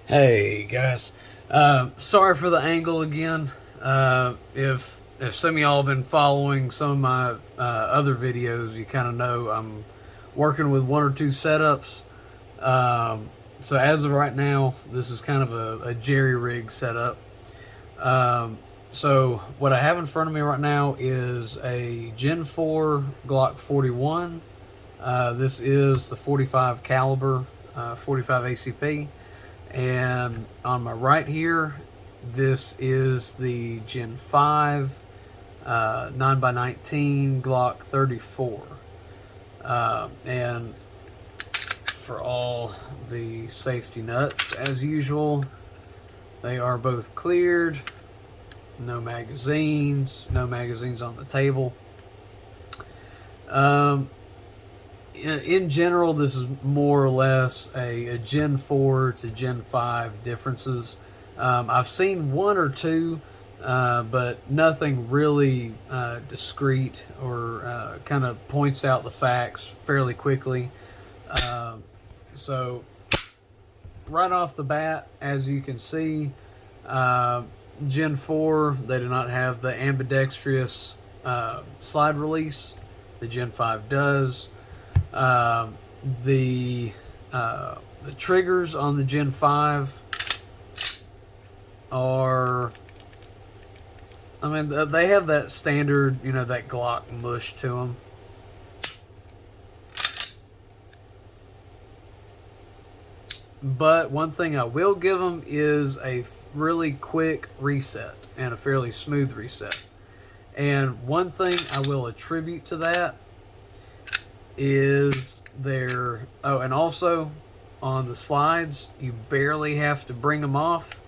Hey guys, sorry for the angle again. If some of y'all have been following some of my other videos, you kind of know I'm working with one or two setups. So as of right now, this is kind of a jerry rig setup. So what I have in front of me right now is a Gen 4 Glock 41. This is the 45 caliber, 45 ACP. And on my right here, this is the Gen 5 9x19 Glock 34. And for all the safety nuts, as usual, they are both cleared. No magazines on the table. Um, in general, this is more or less a Gen 4 to Gen 5 differences. I've seen one or two, but nothing really discrete or kind of points out the facts fairly quickly. So, right off the bat, as you can see, Gen 4, they do not have the ambidextrous slide release. The Gen 5 does. Um, the the triggers on the Gen 5 are, I mean, they have that standard, that Glock mush to them. But one thing I will give them is a really quick reset and a fairly smooth reset. And one thing I will attribute to that is and also on the slides, you barely have to bring them off.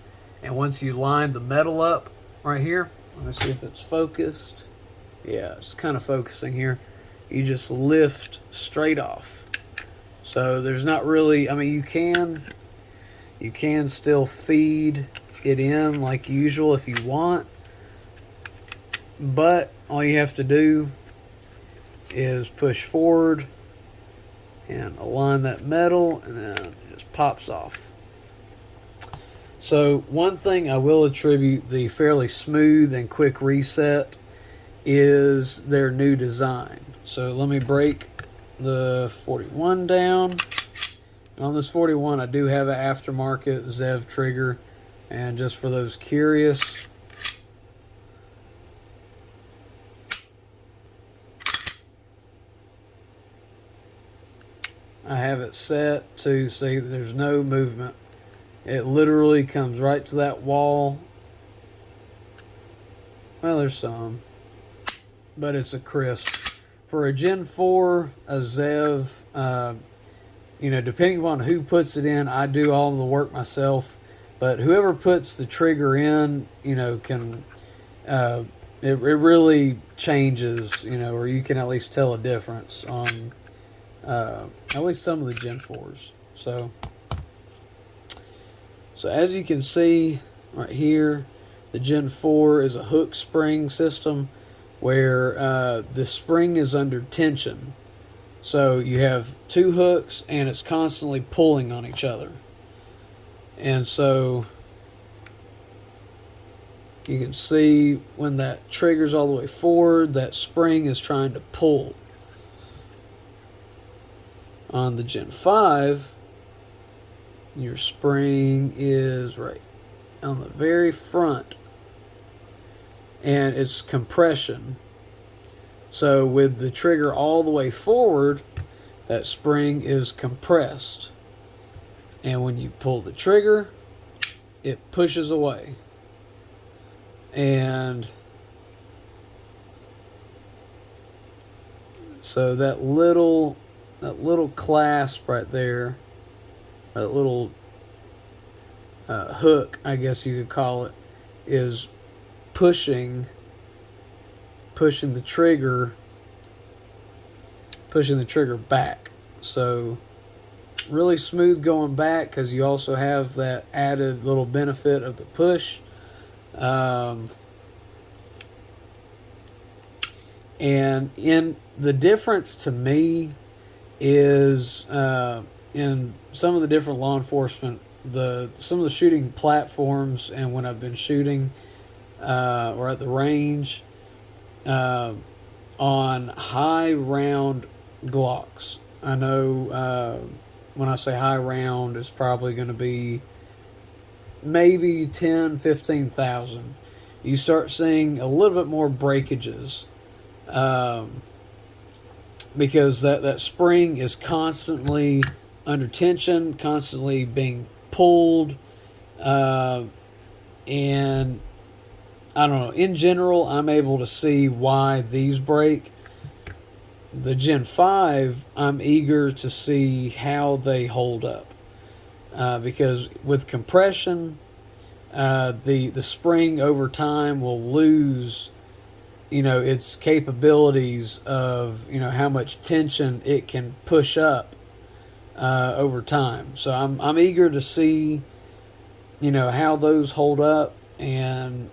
And once you line the metal up right here, let me see if it's focused. Yeah, it's kind of focusing here. You just lift straight off. So there's not really, I mean, you can still feed it in like usual if you want. But all you have to do is push forward and align that metal, and then it just pops off. So one thing I will attribute the fairly smooth and quick reset is their new design. So let me break the 41 down. And on this 41, I do have an aftermarket Zev trigger, and just for those curious, I have it set to see that there's no movement. It literally comes right to that wall. Well, there's some, but it's a crisp. For a Gen 4, a Zev, depending upon who puts it in, I do all of the work myself. But whoever puts the trigger in, can, it really changes, or you can at least tell a difference on at least some of the Gen 4s. So as you can see right here, the Gen 4 is a hook spring system where the spring is under tension. So you have two hooks and it's constantly pulling on each other. And so you can see when that triggers all the way forward, that spring is trying to pull. On the Gen 5, your spring is right on the very front, and it's compression. So with the trigger all the way forward, that spring is compressed. And when you pull the trigger, it pushes away. And so that little clasp right there, that little hook, I guess you could call it, is pushing the trigger back. So really smooth going back, because you also have that added little benefit of the push. And in the difference to me is in some of the different law enforcement some of the shooting platforms, and when I've been shooting or at the range on high round Glocks. I know when I say high round, it's probably going to be maybe 10, 15,000. You start seeing a little bit more breakages because that spring is constantly under tension, constantly being pulled, and I don't know. In general, I'm able to see why these break. The Gen 5, I'm eager to see how they hold up. Because with compression, the spring over time will lose, its capabilities of, how much tension it can push up over time. So I'm eager to see, how those hold up. And,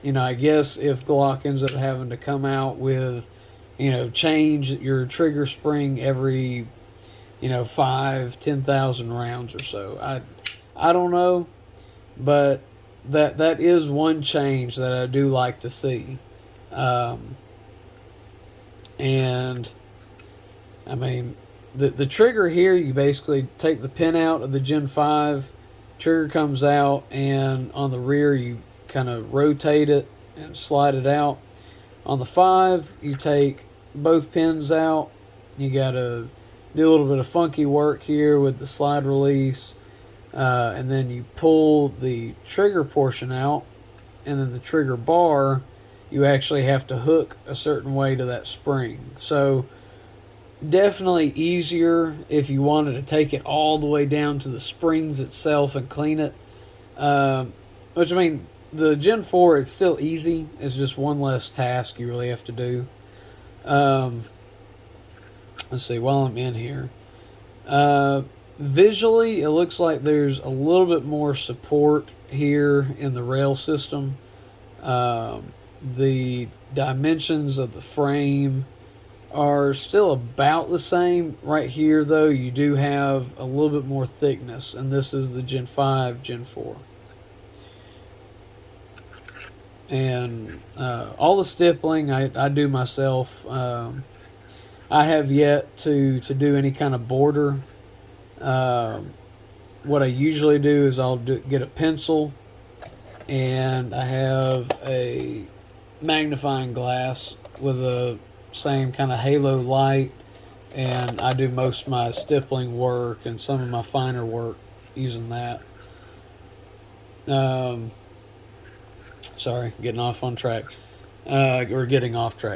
I guess if Glock ends up having to come out with, change your trigger spring every, 5,000-10,000 rounds or so. I don't know, but that is one change that I do like to see. And I mean, the trigger here, you basically take the pin out of the Gen 5, trigger comes out, and on the rear you kind of rotate it and slide it out. On the 5, you take both pins out. You got to do a little bit of funky work here with the slide release. And then you pull the trigger portion out. And then the trigger bar, you actually have to hook a certain way to that spring. So definitely easier if you wanted to take it all the way down to the springs itself and clean it. Which, I mean, the Gen 4, it's still easy. It's just one less task you really have to do. Let's see, while I'm in here. Visually, it looks like there's a little bit more support here in the rail system. The dimensions of the frame are still about the same. Right here, though, you do have a little bit more thickness, and this is the Gen 5, Gen 4. And all the stippling I do myself. I have yet to do any kind of border. What I usually do is I'll get a pencil, and I have a magnifying glass with the same kind of halo light, and I do most of my stippling work and some of my finer work using that. Sorry, getting off track,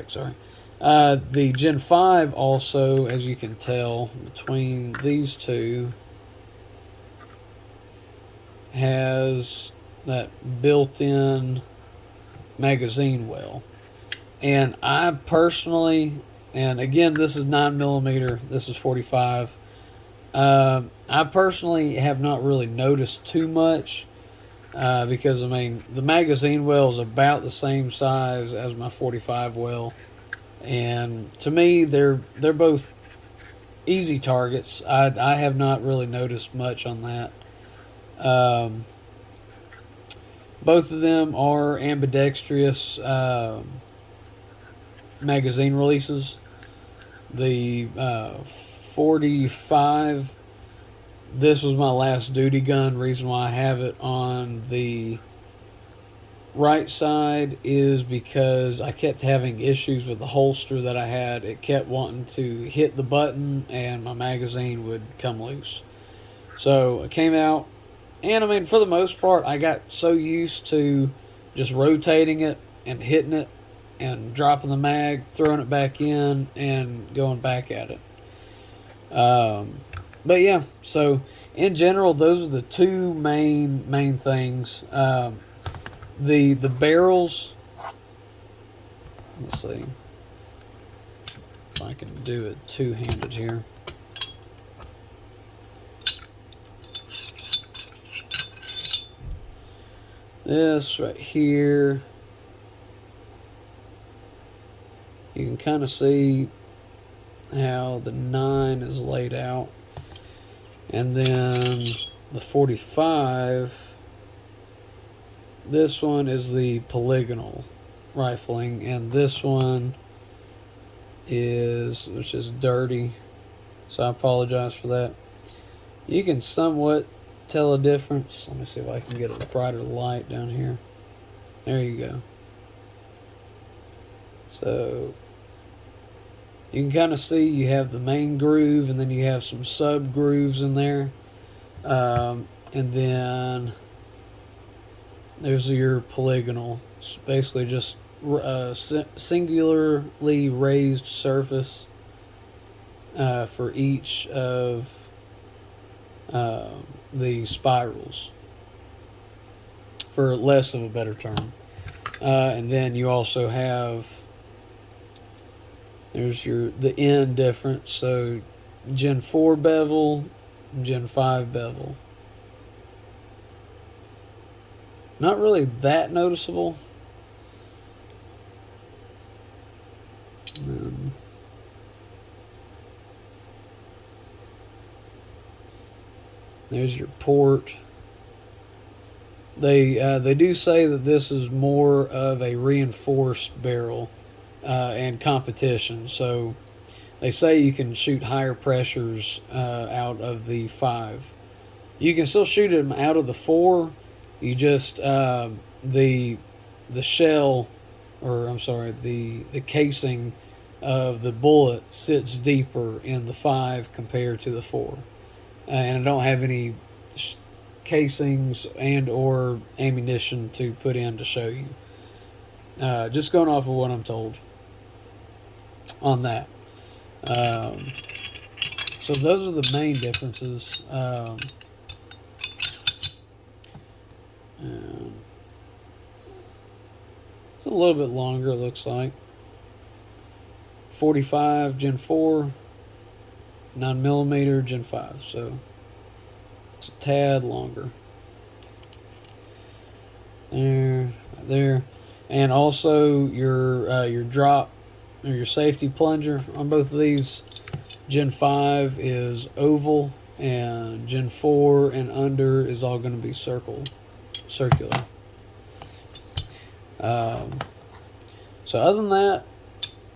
sorry. The Gen 5 also, as you can tell, between these two, has that built-in magazine well. And I personally, and again, this is 9mm, this is 45. I personally have not really noticed too much because, I mean, the magazine well is about the same size as my 45 well. And to me, they're both easy targets. I have not really noticed much on that. Both of them are ambidextrous magazine releases. The 45, this was my last duty gun. Reason why I have it on the right side is because I kept having issues with the holster that I had. It kept wanting to hit the button and my magazine would come loose. So it came out, and I mean, for the most part, I got so used to just rotating it and hitting it and dropping the mag, throwing it back in, and going back at it. But yeah, so in general, those are the two main things. The barrels, let's see if I can do it two-handed here. This right here, you can kind of see how the 9 is laid out. And then the 45, this one is the polygonal rifling, and this one is, which is dirty, so I apologize for that. You can somewhat tell a difference. Let me see if I can get a brighter light down here. There you go. So you can kind of see you have the main groove, and then you have some sub grooves in there, and then there's your polygonal. It's basically just singularly raised surface for each of the spirals, for less of a better term. And then you also have, there's the end difference. So Gen 4 bevel, Gen 5 bevel. Not really that noticeable. There's your port. They do say that this is more of a reinforced barrel and competition. So they say you can shoot higher pressures out of the 5. You can still shoot them out of the 4. You just the shell, or I'm sorry, the casing of the bullet sits deeper in the 5 compared to the 4, and I don't have any casings and or ammunition to put in to show you. Just going off of what I'm told on that. So those are the main differences. And it's a little bit longer, it looks like. 45 Gen 4, 9mm Gen 5, so it's a tad longer. There, and also your drop or your safety plunger on both of these. Gen 5 is oval, and Gen 4 and under is all going to be circular. So other than that,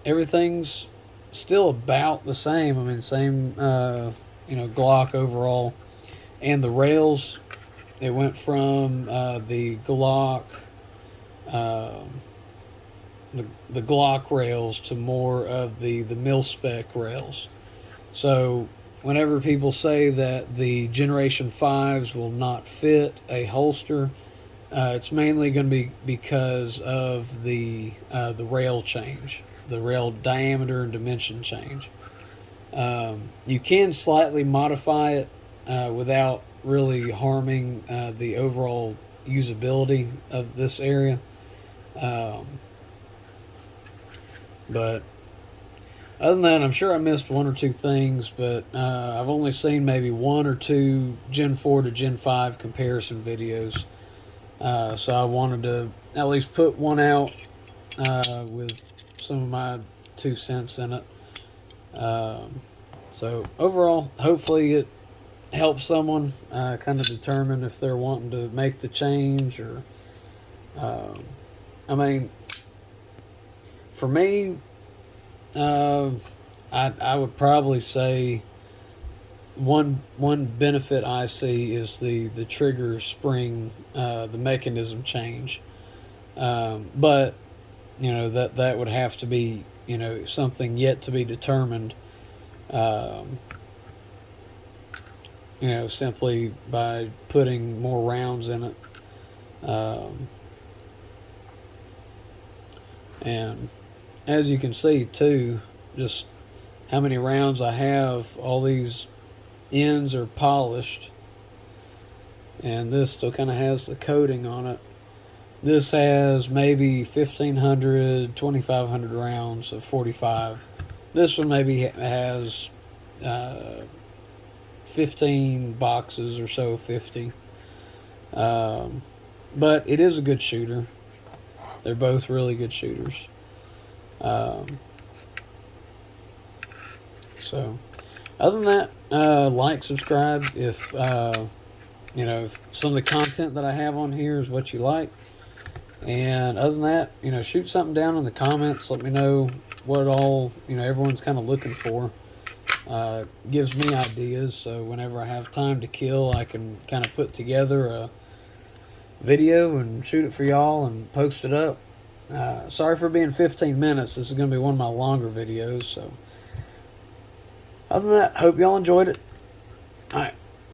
everything's still about the same. I mean, same Glock overall, and the rails. It went from the Glock, the Glock rails to more of the mil-spec rails. So whenever people say that the Generation 5s will not fit a holster, it's mainly going to be because of the rail change, the rail diameter and dimension change. You can slightly modify it without really harming the overall usability of this area. But other than that, I'm sure I missed one or two things, but I've only seen maybe one or two Gen 4 to Gen 5 comparison videos. So I wanted to at least put one out with some of my 2 cents in it. So overall, hopefully it helps someone kind of determine if they're wanting to make the change, or I mean, for me, I would probably say one benefit I see is the trigger spring, the mechanism change. But that would have to be something yet to be determined. Simply by putting more rounds in it. And as you can see too, just how many rounds I have, all these ends are polished, and this still kind of has the coating on it. This has maybe 1,500, 2,500 rounds of 45. This one maybe has 15 boxes or so, 50. But it is a good shooter. They're both really good shooters. So other than that, like, subscribe if you know, if some of the content that I have on here is what you like. And other than that, you know, shoot something down in the comments. Let me know what all, you know, everyone's kind of looking for. Gives me ideas, so whenever I have time to kill, I can kind of put together a video and shoot it for y'all and post it up. Sorry for being 15 minutes. This is going to be one of my longer videos. So, other than that, hope y'all enjoyed it. All right.